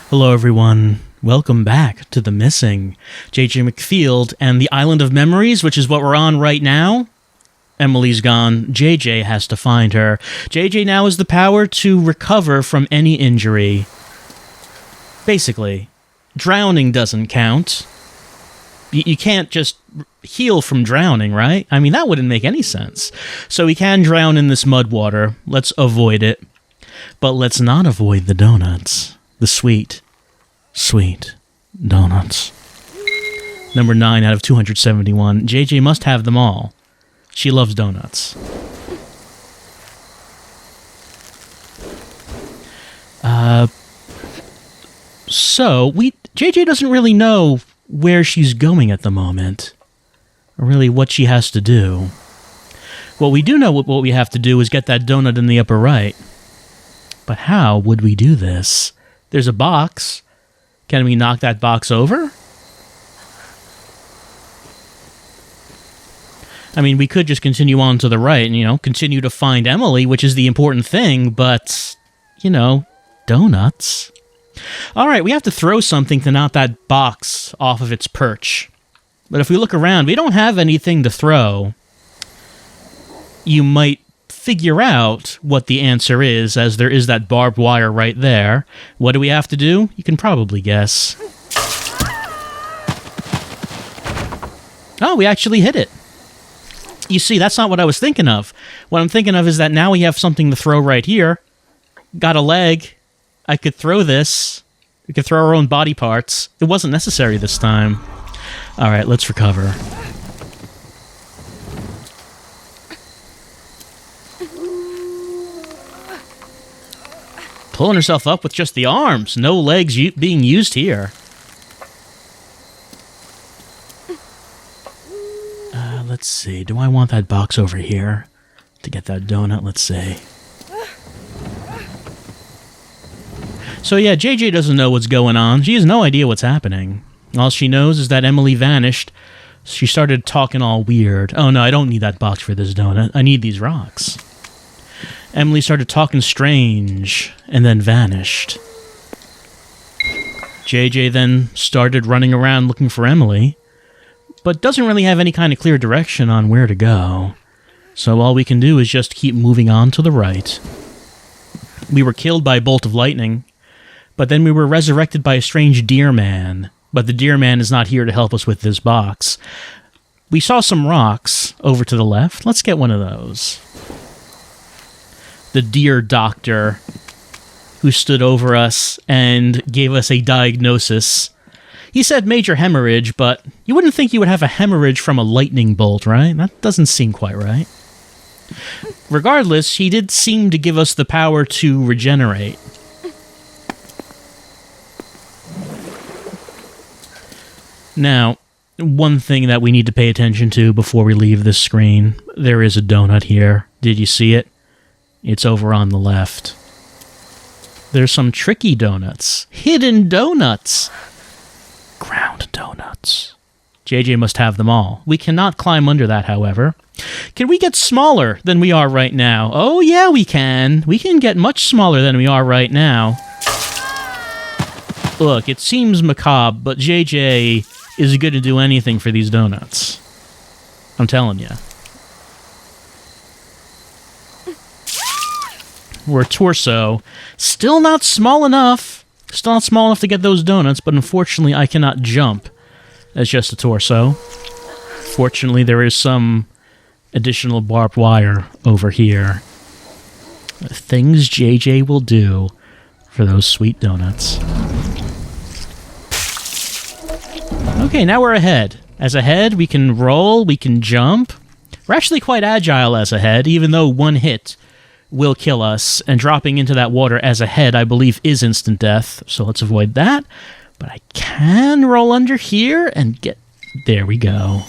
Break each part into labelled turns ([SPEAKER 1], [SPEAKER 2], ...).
[SPEAKER 1] Hello, everyone. Welcome back to The Missing. J.J. Macfield and the Island of Memories, which is what we're on right now. Emily's gone. J.J. has to find her. J.J. now has the power to recover from any injury. Basically, drowning doesn't count. You can't just heal from drowning, right? I mean, that wouldn't make any sense. So he can drown in this mud water. Let's avoid it. But let's not avoid the donuts. The sweet, sweet donuts. Number 9 out of 271. JJ must have them all. She loves donuts. So, JJ doesn't really know where she's going at the moment. Or really what she has to do. Well, we do know what we have to do is get that donut in the upper right. But how would we do this? There's a box. Can we knock that box over? I mean, we could just continue on to the right and, continue to find Emily, which is the important thing, but, donuts. All right, we have to throw something to knock that box off of its perch. But if we look around, we don't have anything to throw. You might figure out what the answer is, as there is that barbed wire right there. What do we have to do? You can probably guess. Oh, we actually hit it. You see, that's not what I was thinking of. What I'm thinking of is that now we have something to throw right here. Got a leg. I could throw this. We could throw our own body parts. It wasn't necessary this time. All right, let's recover. Pulling herself up with just the arms. No legs being used here. Let's see. Do I want that box over here to get that donut? Let's see. So yeah, JJ doesn't know what's going on. She has no idea what's happening. All she knows is that Emily vanished. She started talking all weird. Oh no, I don't need that box for this donut. I need these rocks. Emily started talking strange, and then vanished. JJ then started running around looking for Emily, but doesn't really have any kind of clear direction on where to go. So all we can do is just keep moving on to the right. We were killed by a bolt of lightning, but then we were resurrected by a strange deer man. But the deer man is not here to help us with this box. We saw some rocks over to the left. Let's get one of those. The deer doctor who stood over us and gave us a diagnosis. He said major hemorrhage, but you wouldn't think you would have a hemorrhage from a lightning bolt, right? That doesn't seem quite right. Regardless, he did seem to give us the power to regenerate. Now, one thing that we need to pay attention to before we leave this screen, there is a donut here. Did you see it? It's over on the left. There's some tricky donuts. Hidden donuts. Ground donuts. JJ must have them all. We cannot climb under that, however. Can we get smaller than we are right now? Oh, yeah, we can. We can get much smaller than we are right now. Look, it seems macabre, but JJ is good to do anything for these donuts. I'm telling you. We're torso. Still not small enough. Still not small enough to get those donuts, but unfortunately I cannot jump as just a torso. Fortunately, there is some additional barbed wire over here. Things JJ will do for those sweet donuts. Okay, now we're ahead. As ahead, we can roll, we can jump. We're actually quite agile as ahead, even though one hit will kill us, and dropping into that water as a head, I believe, is instant death, so let's avoid that. But I can roll under here and get... There we go.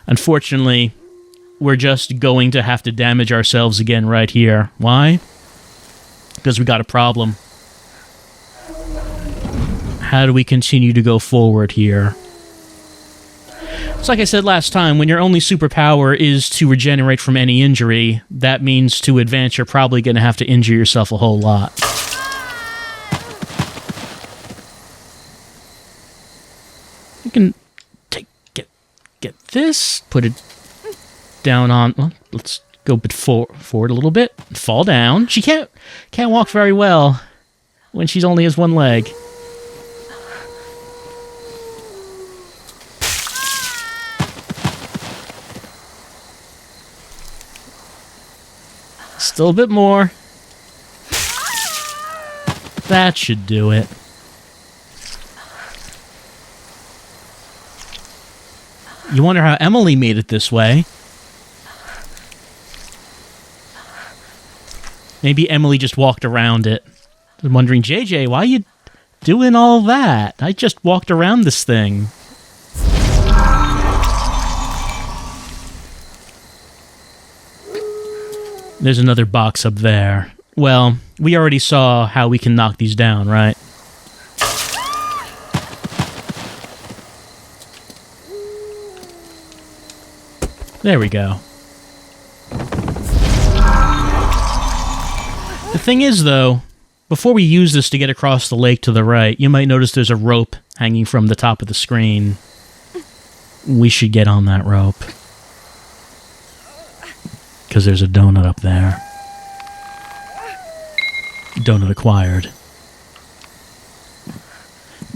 [SPEAKER 1] Unfortunately, we're just going to have to damage ourselves again right here. Why? Because we got a problem. How do we continue to go forward here? It's like I said last time, when your only superpower is to regenerate from any injury, that means to advance you're probably going to have to injure yourself a whole lot. You can get this, put it down on... Well, let's go a bit forward a little bit, fall down. She can't walk very well when she's only has one leg. Still a bit more. That should do it. You wonder how Emily made it this way. Maybe Emily just walked around it. I'm wondering, JJ, why are you doing all that? I just walked around this thing. There's another box up there. Well, we already saw how we can knock these down, right? There we go. The thing is, though, before we use this to get across the lake to the right, you might notice there's a rope hanging from the top of the screen. We should get on that rope. Because there's a donut up there. Donut acquired.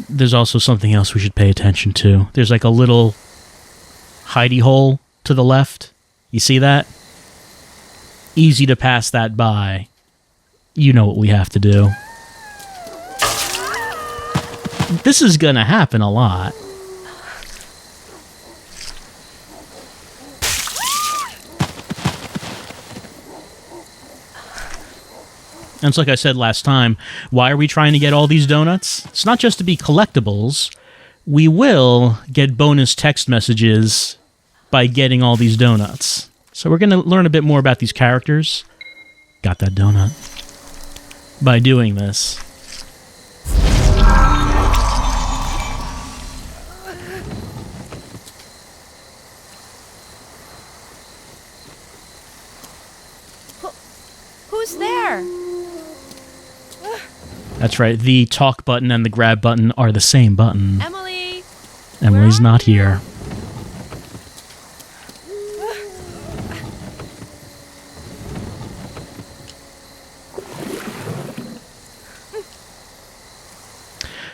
[SPEAKER 1] There's also something else we should pay attention to. There's like a little hidey hole to the left. You see that? Easy to pass that by. You know what we have to do. This is gonna happen a lot. And it's like I said last time, why are we trying to get all these donuts? It's not just to be collectibles. We will get bonus text messages by getting all these donuts. So we're going to learn a bit more about these characters. Got that donut. By doing this.
[SPEAKER 2] Who's there?
[SPEAKER 1] That's right, the talk button and the grab button are the same button.
[SPEAKER 2] Emily!
[SPEAKER 1] Emily's not here.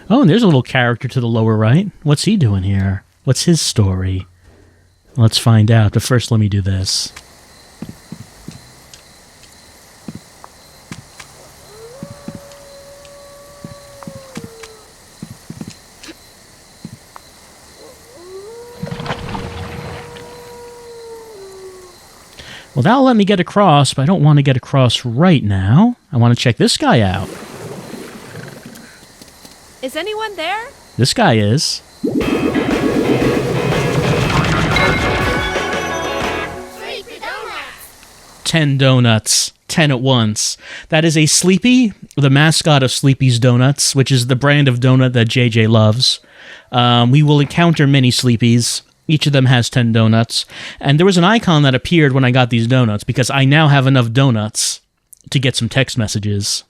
[SPEAKER 1] Oh, and there's a little character to the lower right. What's he doing here? What's his story? Let's find out, but first let me do this. Well, that'll let me get across, but I don't want to get across right now. I want to check this guy out.
[SPEAKER 2] Is anyone there?
[SPEAKER 1] This guy is. 10 donuts. 10 at once. That is a Sleepy, the mascot of Sleepy's Donuts, which is the brand of donut that JJ loves. We will encounter many Sleepies. Each of them has 10 donuts. And there was an icon that appeared when I got these donuts, because I now have enough donuts to get some text messages.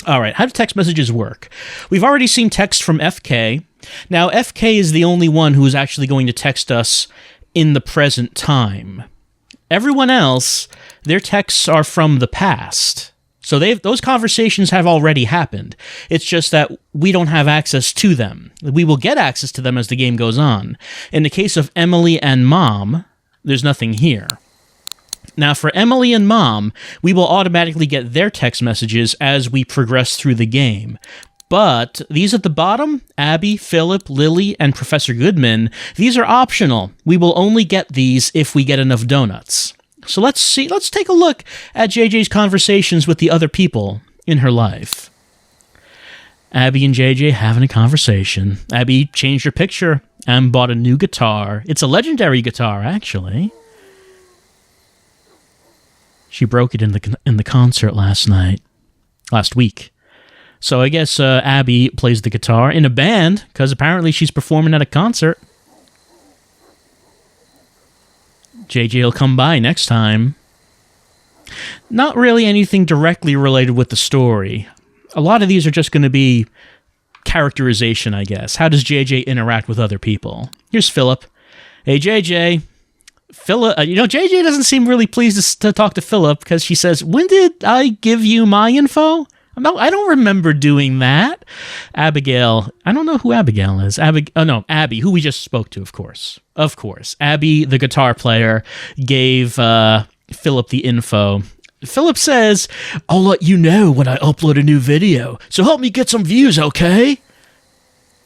[SPEAKER 1] All right, how do text messages work? We've already seen text from FK. Now, FK is the only one who is actually going to text us in the present time. Everyone else, their texts are from the past. So those conversations have already happened. It's just that we don't have access to them. We will get access to them as the game goes on. In the case of Emily and Mom, there's nothing here. Now, for Emily and Mom, we will automatically get their text messages as we progress through the game. But these at the bottom, Abby, Philip, Lily, and Professor Goodman, these are optional. We will only get these if we get enough donuts. So let's take a look at JJ's conversations with the other people in her life. Abby and JJ having a conversation. Abby changed her picture and bought a new guitar. It's a legendary guitar, actually. She broke it in the concert last week. So I guess Abby plays the guitar in a band, because apparently she's performing at a concert. JJ will come by next time. Not really anything directly related with the story. A lot of these are just going to be characterization, I guess. How does JJ interact with other people? Here's Philip. Hey, JJ. Philip, JJ doesn't seem really pleased to talk to Philip because she says, when did I give you my info? No, I don't remember doing that. Abigail, I don't know who Abigail is. Abby, who we just spoke to, of course. Of course. Abby, the guitar player, gave Philip the info. Philip says, I'll let you know when I upload a new video, so help me get some views, okay?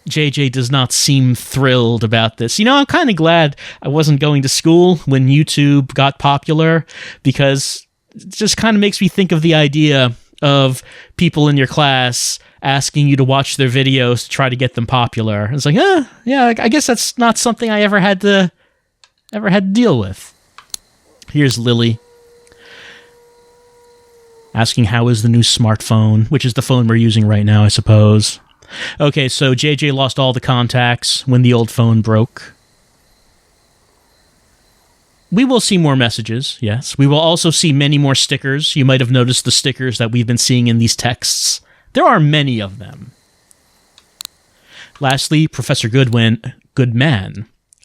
[SPEAKER 1] JJ does not seem thrilled about this. I'm kind of glad I wasn't going to school when YouTube got popular, because it just kind of makes me think of the idea of people in your class asking you to watch their videos to try to get them popular. It's like, yeah, I guess that's not something I ever had to deal with. Here's Lily asking how is the new smartphone, which is the phone we're using right now, I suppose. Okay, so JJ lost all the contacts when the old phone broke. We will see more messages, yes. We will also see many more stickers. You might have noticed the stickers that we've been seeing in these texts. There are many of them. Lastly, Professor Goodman.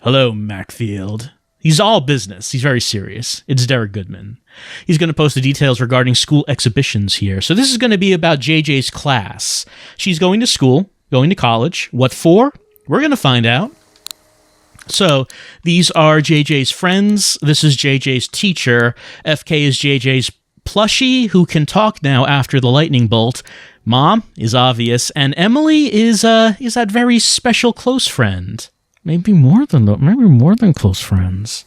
[SPEAKER 1] Hello, Macfield. He's all business. He's very serious. It's Derek Goodman. He's going to post the details regarding school exhibitions here. So this is going to be about JJ's class. She's going to school, going to college. What for? We're going to find out. So these are JJ's friends. This is JJ's teacher. FK is JJ's plushie who can talk now after the lightning bolt. Mom is obvious. And Emily is that very special close friend. Maybe more than close friends.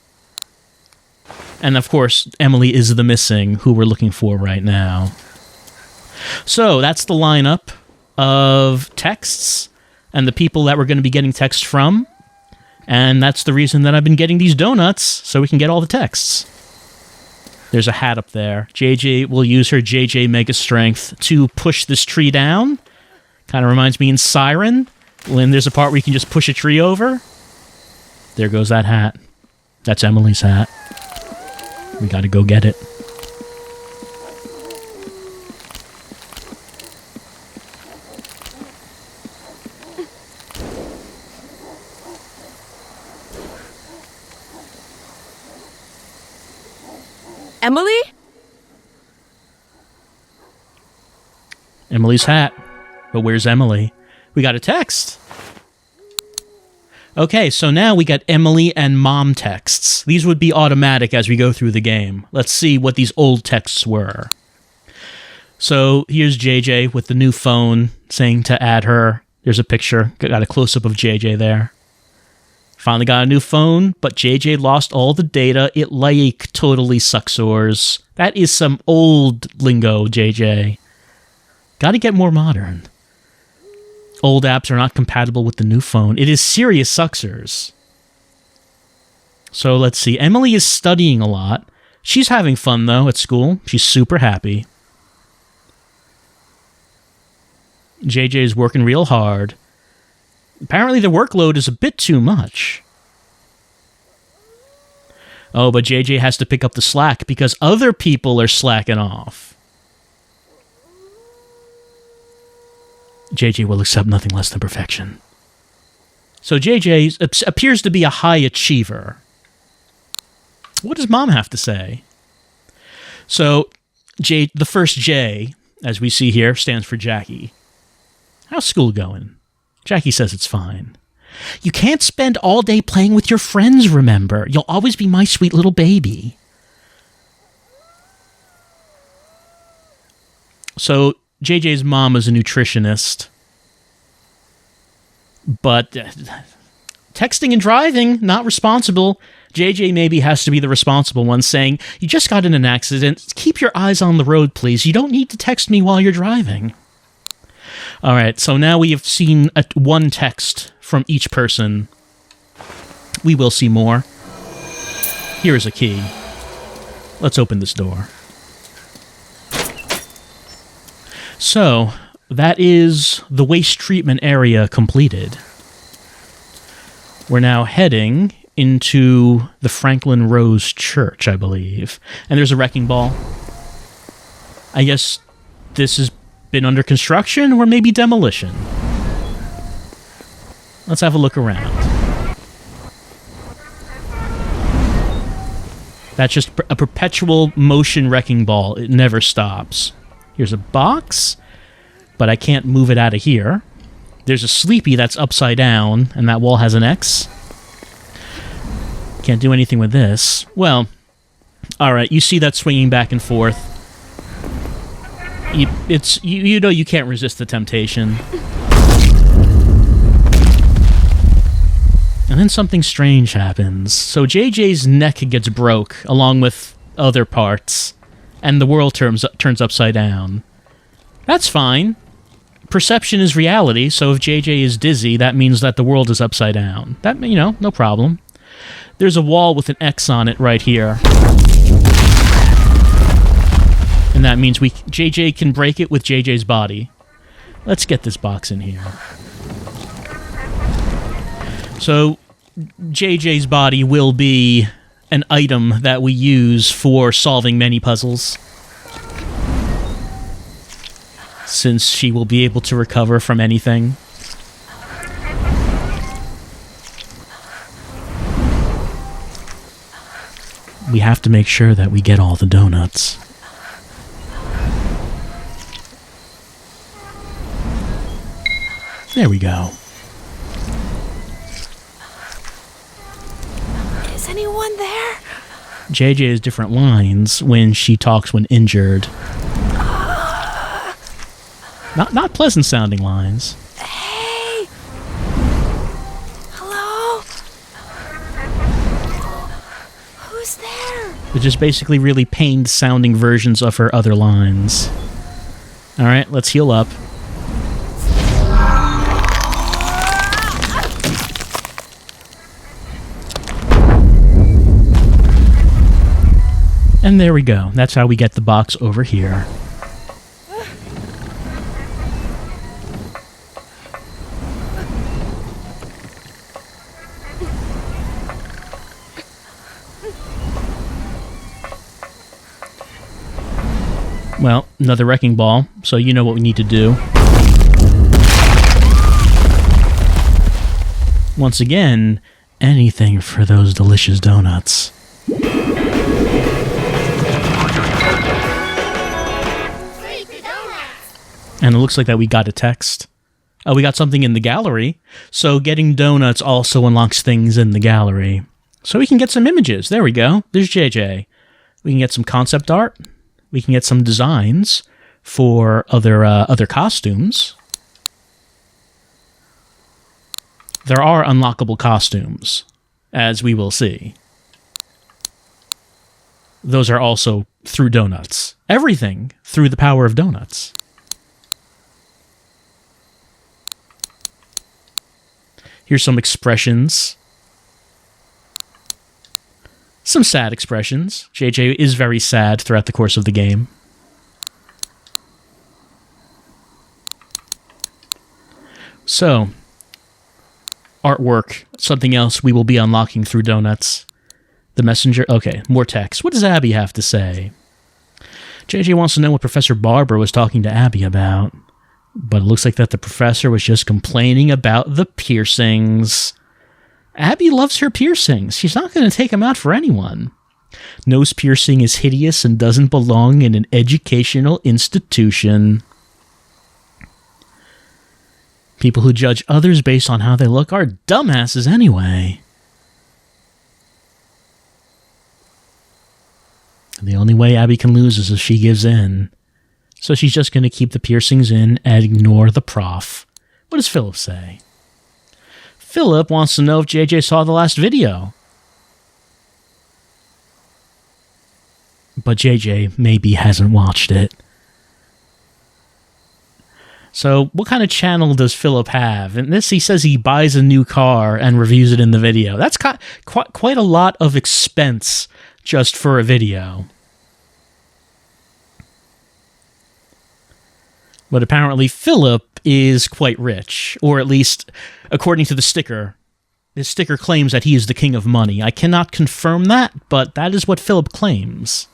[SPEAKER 1] And of course, Emily is the missing who we're looking for right now. So that's the lineup of texts and the people that we're going to be getting texts from. And that's the reason that I've been getting these donuts, so we can get all the texts. There's a hat up there. JJ will use her JJ Mega Strength to push this tree down. Kind of reminds me in Siren, when there's a part where you can just push a tree over. There goes that hat. That's Emily's hat. We gotta go get it.
[SPEAKER 2] Emily?
[SPEAKER 1] Emily's hat. But where's Emily? We got a text. Okay, so now we got Emily and Mom texts. These would be automatic as we go through the game. Let's see what these old texts were. So here's JJ with the new phone saying to add her. There's a picture. Got a close-up of JJ there. Finally got a new phone, but JJ lost all the data. It like totally sucksores. That is some old lingo, JJ. Gotta get more modern. Old apps are not compatible with the new phone. It is serious sucksers. So let's see. Emily is studying a lot. She's having fun, though, at school. She's super happy. JJ is working real hard. Apparently the workload is a bit too much. Oh, but JJ has to pick up the slack because other people are slacking off. JJ will accept nothing less than perfection. So JJ appears to be a high achiever. What does Mom have to say? So the first J, as we see here, stands for Jackie. How's school going? Jackie says it's fine. You can't spend all day playing with your friends, remember? You'll always be my sweet little baby. So JJ's mom is a nutritionist. But texting and driving, not responsible. JJ maybe has to be the responsible one, saying, you just got in an accident. Keep your eyes on the road, please. You don't need to text me while you're driving. All right, so now we have seen one text from each person. We will see more. Here is a key. Let's open this door. So, that is the waste treatment area completed. We're now heading into the Franklin Rose Church, I believe. And there's a wrecking ball. I guess this has been under construction or maybe demolition. Let's have a look around. That's just a perpetual motion wrecking ball. It never stops. Here's a box, but I can't move it out of here. There's a Sleepy that's upside down, and that wall has an X. Can't do anything with this. Well, alright, you see that swinging back and forth. You know you can't resist the temptation. And then something strange happens. So JJ's neck gets broke, along with other parts, and the world turns upside down. That's fine. Perception is reality, so if JJ is dizzy, that means that the world is upside down. That, no problem. There's a wall with an X on it right here. And that means JJ can break it with JJ's body. Let's get this box in here. So, JJ's body will be an item that we use for solving many puzzles. Since she will be able to recover from anything. We have to make sure that we get all the donuts. There we go.
[SPEAKER 2] Is anyone there?
[SPEAKER 1] JJ has different lines when she talks when injured. Not pleasant sounding lines.
[SPEAKER 2] Hey! Hello? Who's there?
[SPEAKER 1] They're just basically really pained sounding versions of her other lines. Alright, let's heal up. And there we go. That's how we get the box over here. Well, another wrecking ball, so you know what we need to do. Once again, anything for those delicious donuts. And it looks like that we got a text. Oh, we got something in the gallery. So getting donuts also unlocks things in the gallery. So we can get some images. There we go. There's JJ. We can get some concept art. We can get some designs for other costumes. There are unlockable costumes, as we will see. Those are also through donuts. Everything through the power of donuts. Here's some expressions. Some sad expressions. JJ is very sad throughout the course of the game. So, artwork, something else we will be unlocking through donuts. The messenger, okay, more text. What does Abby have to say? JJ wants to know what Professor Barber was talking to Abby about. But it looks like that the professor was just complaining about the piercings. Abby loves her piercings. She's not going to take them out for anyone. Nose piercing is hideous and doesn't belong in an educational institution. People who judge others based on how they look are dumbasses anyway. And the only way Abby can lose is if she gives in. So she's just going to keep the piercings in and ignore the prof. What does Philip say? Philip wants to know if JJ saw the last video. But JJ maybe hasn't watched it. So what kind of channel does Philip have? In this, he says he buys a new car and reviews it in the video. That's quite a lot of expense just for a video. But apparently Philip is quite rich, or at least, according to the sticker, His sticker claims that he is the king of money. I cannot confirm that, but that is what Philip claims.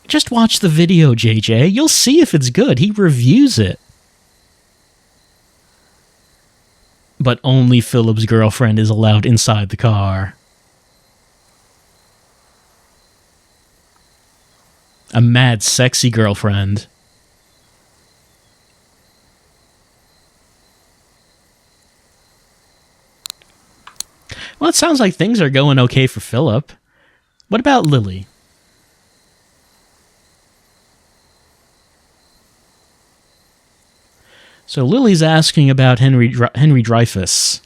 [SPEAKER 1] Just watch the video, JJ. You'll see if it's good. He reviews it. But only Philip's girlfriend is allowed inside the car. A mad, sexy girlfriend. Well, it sounds like things are going okay for Philip. What about Lily? So Lily's asking about Henry Dreyfuss,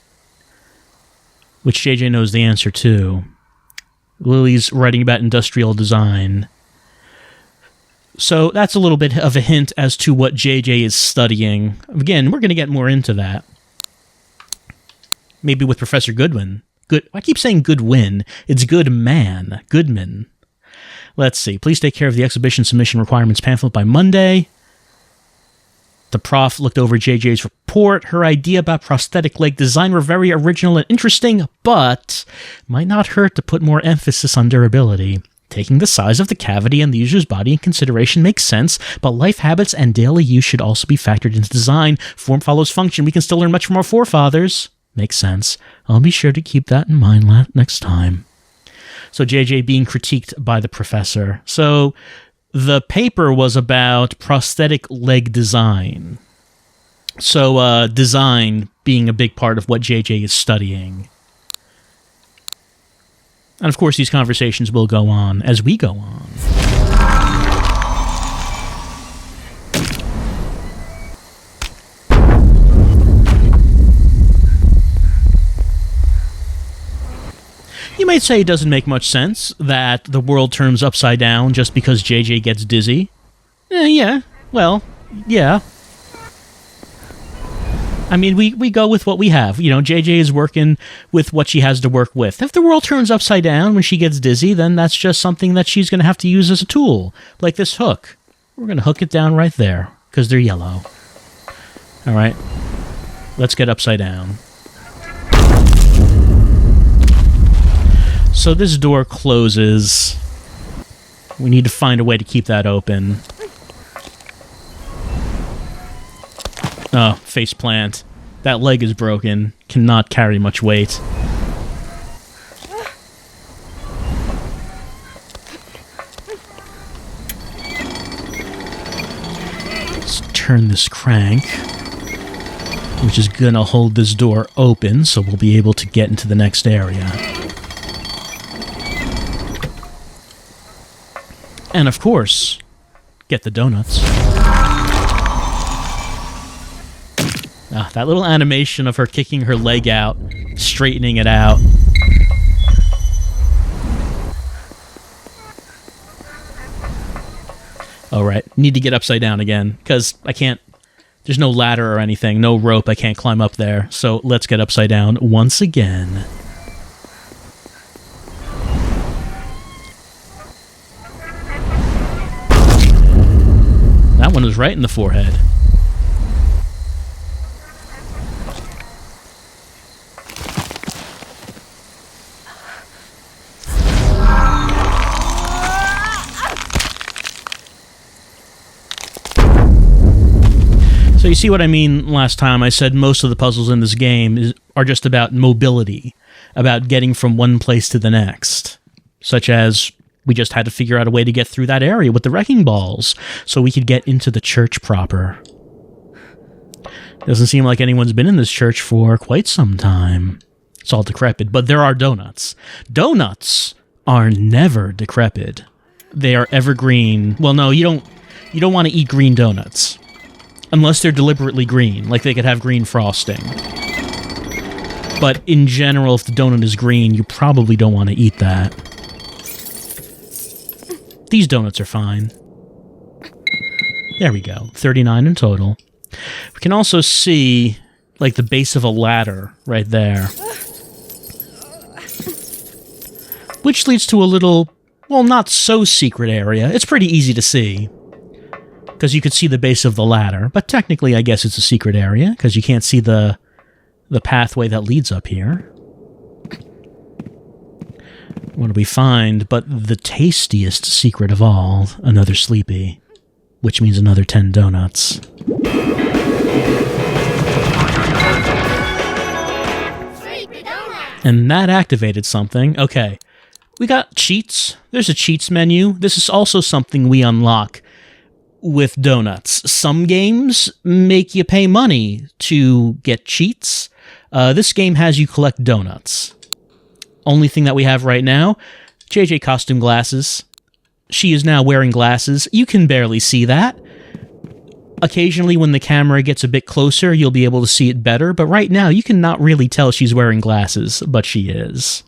[SPEAKER 1] which JJ knows the answer to. Lily's writing about industrial design. So that's a little bit of a hint as to what JJ is studying. Again, we're going to get more into that. Maybe with Professor Goodwin. I keep saying Goodwin. It's Goodman. Let's see. Please take care of the exhibition submission requirements pamphlet by Monday. The prof looked over JJ's report. Her idea about prosthetic leg design were very original and interesting, but might not hurt to put more emphasis on durability. Taking the size of the cavity and the user's body in consideration makes sense, but life habits and daily use should also be factored into design. Form follows function. We can still learn much from our forefathers. Makes sense. I'll be sure to keep that in mind next time. So JJ being critiqued by the professor. So the paper was about prosthetic leg design. So design being a big part of what JJ is studying. And of course these conversations will go on as we go on. You might say it doesn't make much sense that the world turns upside down just because JJ gets dizzy. Yeah. I mean, we go with what we have. You know, JJ is working with what she has to work with. If the world turns upside down when she gets dizzy, then that's just something that she's going to have to use as a tool. Like this hook. We're going to hook it down right there, because they're yellow. Alright. Let's get upside down. So this door closes. We need to find a way to keep that open. Oh, faceplant. That leg is broken. Cannot carry much weight. Let's turn this crank, which is gonna hold this door open, so we'll be able to get into the next area. And of course, get the donuts. That little animation of her kicking her leg out, straightening it out. Alright, need to get upside down again, because I can't... There's no ladder or anything, no rope, I can't climb up there. So let's get upside down once again. That one was right in the forehead. So you see what I mean last time I said most of the puzzles in this game are just about mobility, about getting from one place to the next. Such as, we just had to figure out a way to get through that area with the wrecking balls, so we could get into the church proper. Doesn't seem like anyone's been in this church for quite some time. It's all decrepit, but there are donuts. Donuts are never decrepit. They are evergreen. Well, no, you don't want to eat green donuts. Unless they're deliberately green, like they could have green frosting. But in general, if the donut is green, you probably don't want to eat that. These donuts are fine. There we go, 39 in total. We can also see, like, the base of a ladder right there. Which leads to a little, well, not so secret area. It's pretty easy to see, because you could see the base of the ladder. But technically, I guess it's a secret area, because you can't see the the pathway that leads up here. What do we find but the tastiest secret of all? Another sleepy, which means another 10 donuts. And that activated something. Okay, we got cheats. There's a cheats menu. This is also something we unlock with donuts. Some games make you pay money to get cheats. This game has you collect donuts. Only thing that we have right now, JJ costume glasses. She is now wearing glasses. You can barely see that. Occasionally when the camera gets a bit closer, you'll be able to see it better, but right now you cannot really tell she's wearing glasses, but she is.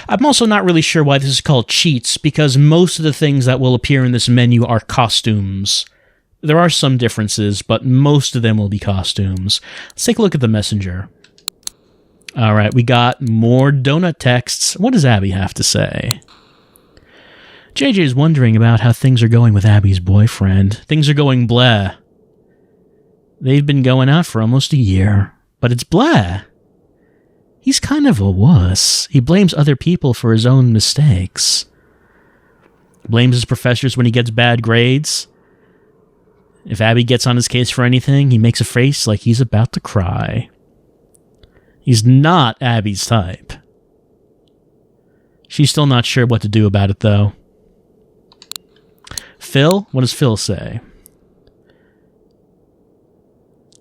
[SPEAKER 1] I'm also not really sure why this is called cheats, because most of the things that will appear in this menu are costumes. There are some differences, but most of them will be costumes. Let's take a look at the messenger. Alright, we got more donut texts. What does Abby have to say? JJ is wondering about how things are going with Abby's boyfriend. Things are going bleh. They've been going out for almost a year, but it's bleh. He's kind of a wuss. He blames other people for his own mistakes. Blames his professors when he gets bad grades. If Abby gets on his case for anything, he makes a face like he's about to cry. He's not Abby's type. She's still not sure what to do about it, though. Phil? What does Phil say?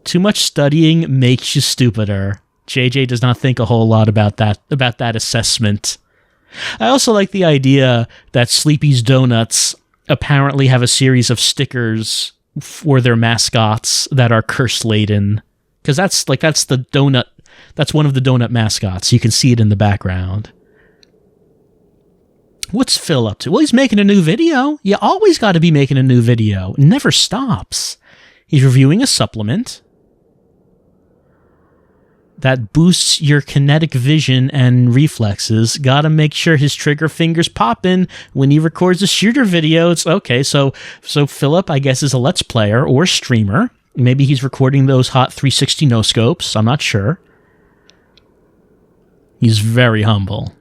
[SPEAKER 1] Too much studying makes you stupider. JJ does not think a whole lot about that assessment. I also like the idea that Sleepy's Donuts apparently have a series of stickers for their mascots that are curse-laden. Because that's the donut. That's one of the donut mascots. You can see it in the background. What's Phil up to? Well, he's making a new video. You always got to be making a new video. It never stops. He's reviewing a supplement that boosts your kinetic vision and reflexes. Gotta make sure his trigger finger's popping when he records a shooter video. It's okay, so Philip, I guess, is a Let's Player or streamer. Maybe he's recording those hot 360 no-scopes. I'm not sure. He's very humble.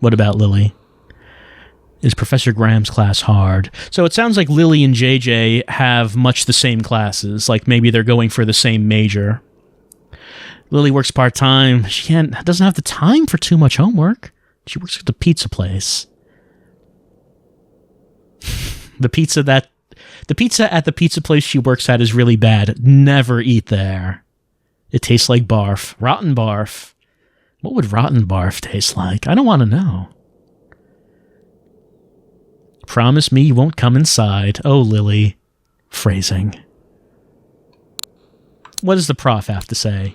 [SPEAKER 1] What about Lily? Is Professor Graham's class hard? So it sounds like Lily and JJ have much the same classes. Like maybe they're going for the same major. Lily works part-time. She doesn't have the time for too much homework. She works at the pizza place. The pizza at the pizza place she works at is really bad. Never eat there. It tastes like barf. Rotten barf. What would rotten barf taste like? I don't want to know. Promise me you won't come inside. Oh, Lily. Phrasing. What does the prof have to say?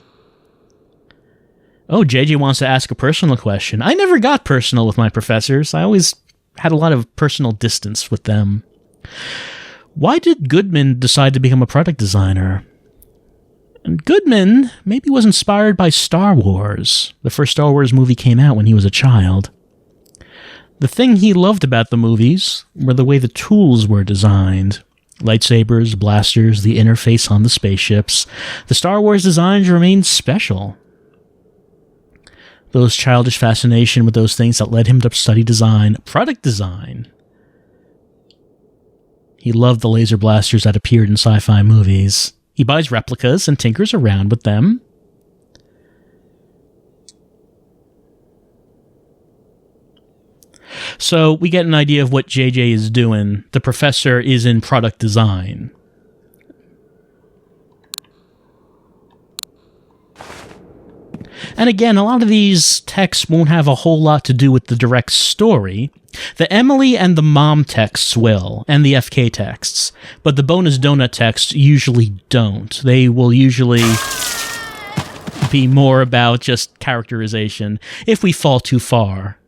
[SPEAKER 1] Oh, JJ wants to ask a personal question. I never got personal with my professors. I always had a lot of personal distance with them. Why did Goodman decide to become a product designer? And Goodman maybe was inspired by Star Wars. The first Star Wars movie came out when he was a child. The thing he loved about the movies were the way the tools were designed. Lightsabers, blasters, the interface on the spaceships. The Star Wars designs remained special. Those childish fascination with those things that led him to study design, product design. He loved the laser blasters that appeared in sci-fi movies. He buys replicas and tinkers around with them. So we get an idea of what JJ is doing. The professor is in product design. And again, a lot of these texts won't have a whole lot to do with the direct story. The Emily and the mom texts will, and the FK texts. But the bonus donut texts usually don't. They will usually be more about just characterization. If we fall too far,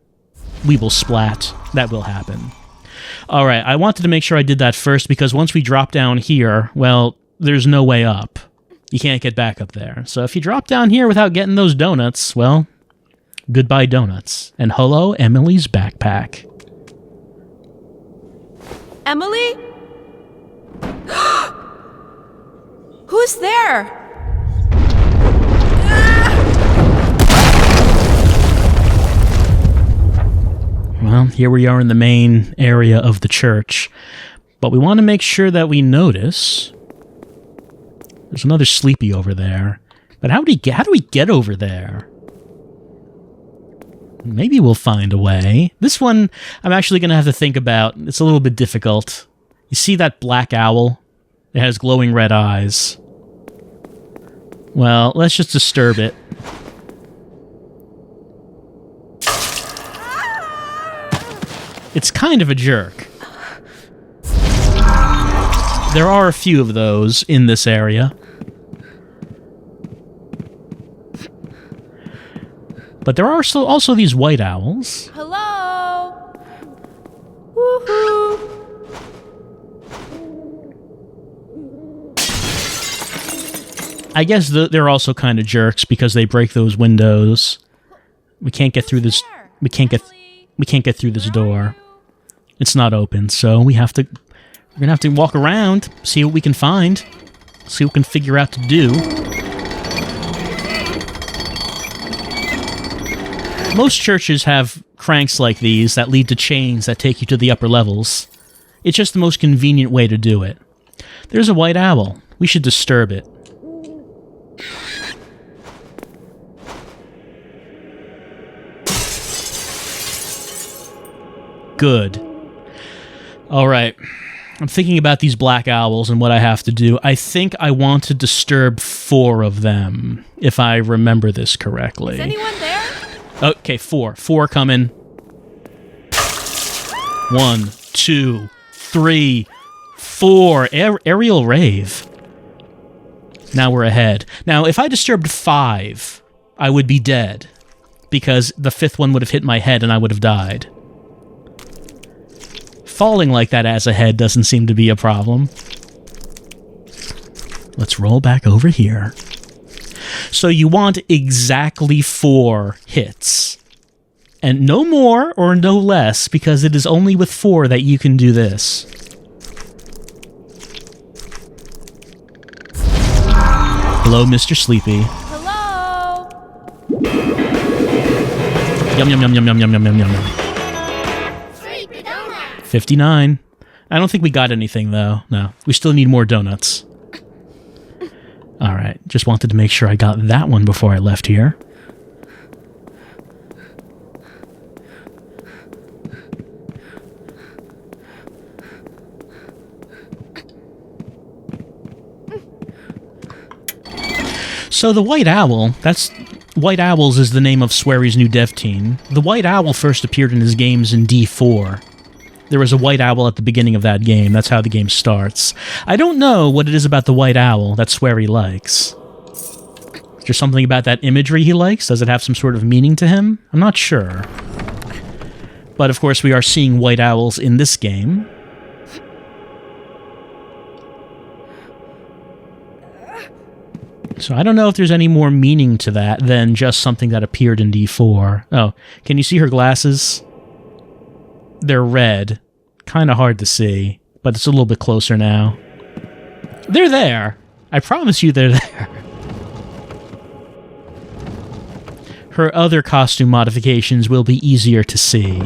[SPEAKER 1] we will splat. That will happen. Alright, I wanted to make sure I did that first, because once we drop down here, well, there's no way up. You can't get back up there. So if you drop down here without getting those donuts, well, goodbye donuts. And hello, Emily's backpack.
[SPEAKER 2] Emily? Who's there?
[SPEAKER 1] Well, here we are in the main area of the church. But we want to make sure that we notice... There's another sleepy over there. But how do we get over there? Maybe we'll find a way. This one, I'm actually going to have to think about. It's a little bit difficult. You see that black owl? It has glowing red eyes. Well, let's just disturb it. It's kind of a jerk. There are a few of those in this area. But there are also these white owls.
[SPEAKER 2] Hello? Woohoo!
[SPEAKER 1] I guess they're also kind of jerks because they break those windows. We can't get through this. We can't get through this door. It's not open, so we're gonna have to walk around, see what we can find, see what we can figure out to do. Most churches have cranks like these that lead to chains that take you to the upper levels. It's just the most convenient way to do it. There's a white owl. We should disturb it. Good. Alright. I'm thinking about these black owls and what I have to do. I think I want to disturb 4 of them, if I remember this correctly.
[SPEAKER 2] Is anyone there?
[SPEAKER 1] Okay, 4. 4 coming. 1, 2, 3, 4. Aerial rave. Now we're ahead. Now, if I disturbed 5, I would be dead. Because the 5th one would have hit my head and I would have died. Falling like that as a head doesn't seem to be a problem. Let's roll back over here. So you want exactly 4 hits. And no more or no less, because it is only with 4 that you can do this. Hello, Mr. Sleepy.
[SPEAKER 2] Hello?
[SPEAKER 1] Yum, yum, yum, yum, yum, yum, yum, yum, yum. 59. I don't think we got anything, though. No, we still need more donuts. Alright, just wanted to make sure I got that one before I left here. So the White Owl, White Owls is the name of Swery's new dev team. The White Owl first appeared in his games in D4. There was a white owl at the beginning of that game. That's how the game starts. I don't know what it is about the white owl that Swery likes. Is there something about that imagery he likes? Does it have some sort of meaning to him? I'm not sure. But of course we are seeing white owls in this game. So I don't know if there's any more meaning to that than just something that appeared in D4. Oh, can you see her glasses? They're red. Kind of hard to see, but it's a little bit closer now. They're there. I promise you they're there. Her other costume modifications will be easier to see.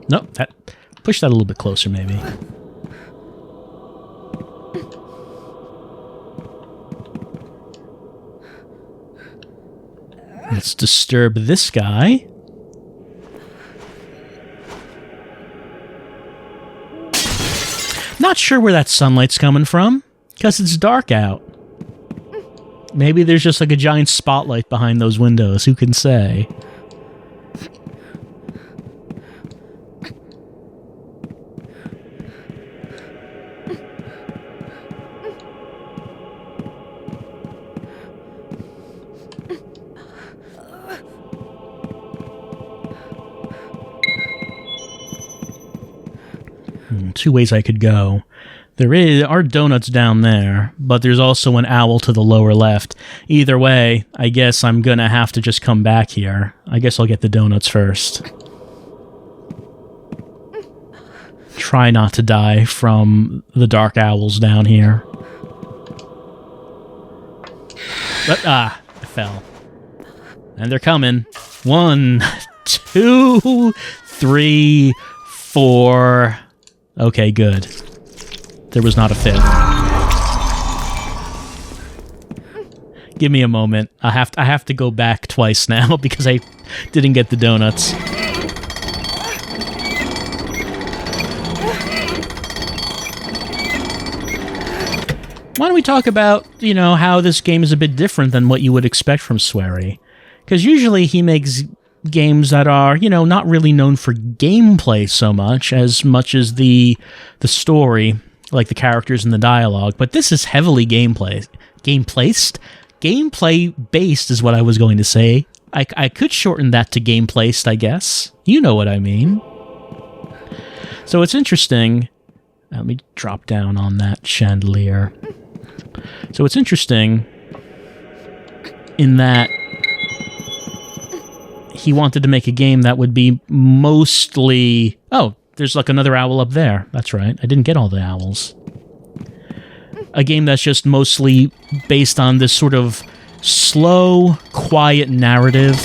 [SPEAKER 1] No, push that a little bit closer, maybe. Let's disturb this guy. Not sure where that sunlight's coming from, because it's dark out. Maybe there's just like a giant spotlight behind those windows, who can say? Two ways I could go. There are donuts down there, but there's also an owl to the lower left. Either way, I guess I'm gonna have to just come back here. I guess I'll get the donuts first. Try not to die from the dark owls down here. But, I fell. And they're coming. 1, 2, 3, 4. Okay, good. There was not a fifth. Give me a moment. I have to go back twice now because I didn't get the donuts. Why don't we talk about, how this game is a bit different than what you would expect from Swery? Because usually he makes games that are, not really known for gameplay so much as the story, like the characters and the dialogue. But this is heavily gameplay-based is what I was going to say. I could shorten that to game-placed, I guess. You know what I mean. So it's interesting. Let me drop down on that chandelier. So it's interesting in that he wanted to make a game that would be mostly... Oh, there's like another owl up there. That's right. I didn't get all the owls. A game that's just mostly based on this sort of slow, quiet narrative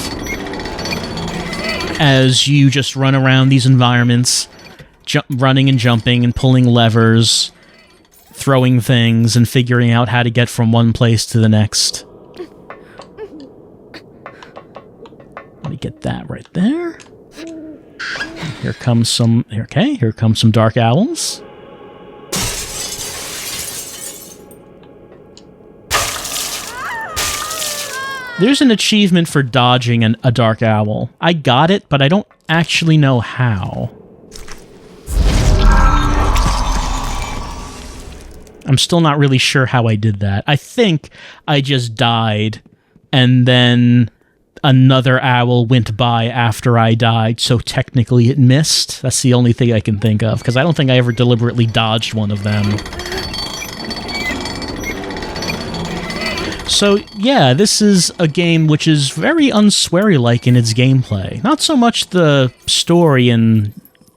[SPEAKER 1] as you just run around these environments, running and jumping and pulling levers, throwing things, and figuring out how to get from one place to the next. Let me get that right there. Here comes some... Okay, here comes some dark owls. There's an achievement for dodging a dark owl. I got it, but I don't actually know how. I'm still not really sure how I did that. I think I just died, and then another owl went by after I died, so technically it missed. That's the only thing I can think of, because I don't think I ever deliberately dodged one of them. So, yeah, this is a game which is very unsweary-like in its gameplay. Not so much the story and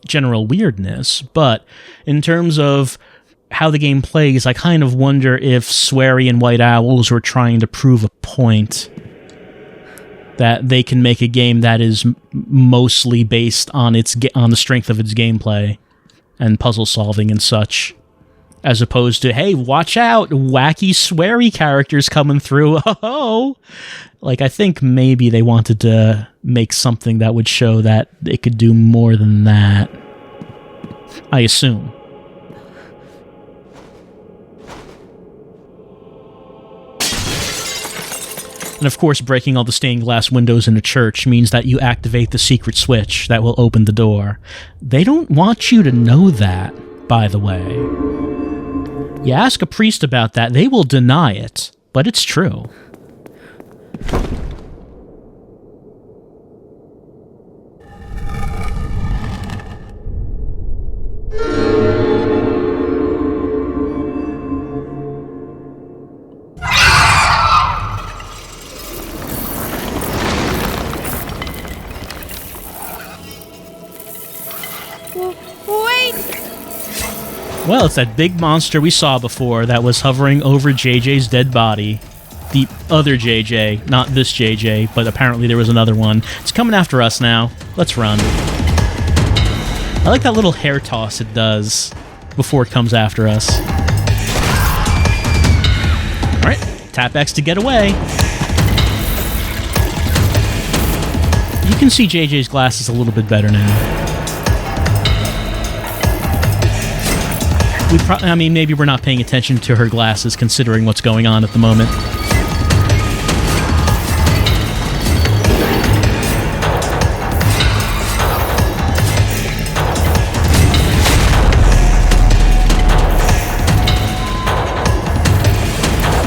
[SPEAKER 1] general weirdness, but in terms of how the game plays, I kind of wonder if Swery and White Owls were trying to prove a point that they can make a game that is mostly based on the strength of its gameplay and puzzle solving and such, as opposed to, hey, watch out, wacky Swery characters coming through. Oh, like, I think maybe they wanted to make something that would show that it could do more than that. I assume. And of course, breaking all the stained glass windows in a church means that you activate the secret switch that will open the door. They don't want you to know that, by the way. You ask a priest about that, they will deny it, but it's true. Well, it's that big monster we saw before that was hovering over JJ's dead body. The other JJ, not this JJ, but apparently there was another one. It's coming after us now. Let's run. I like that little hair toss it does before it comes after us. Alright, tap X to get away. You can see JJ's glasses a little bit better now. I mean, maybe we're not paying attention to her glasses considering what's going on at the moment.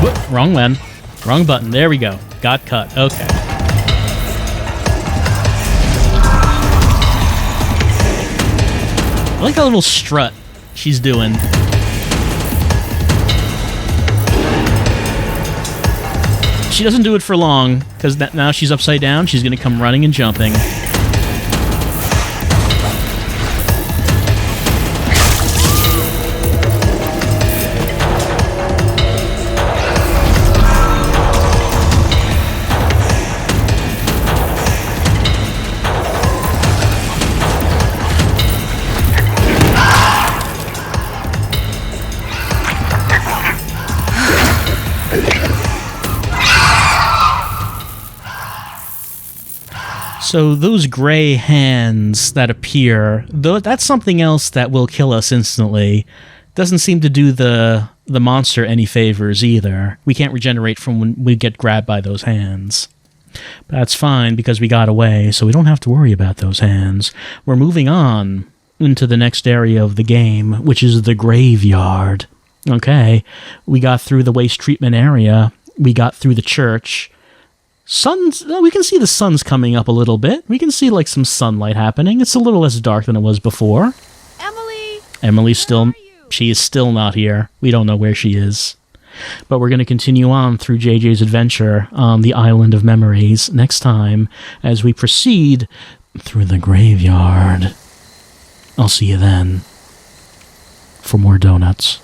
[SPEAKER 1] Whoop, wrong one. Wrong button. There we go. Got cut. Okay. I like that little strut she's doing. she doesn't do it for long, because now she's upside down, she's going to come running and jumping. So those gray hands that appear, that's something else that will kill us instantly. Doesn't seem to do the monster any favors either. We can't regenerate from when we get grabbed by those hands. But that's fine because we got away, so we don't have to worry about those hands. We're moving on into the next area of the game, which is the graveyard. Okay, we got through the waste treatment area. We got through the church. We can see the sun's coming up a little bit. We can see like some sunlight happening. It's a little less dark than it was before. Emily's still, she is still not here. We don't know where she is. But we're going to continue on through JJ's adventure on the Island of Memories next time as we proceed through the graveyard. I'll see you then for more donuts.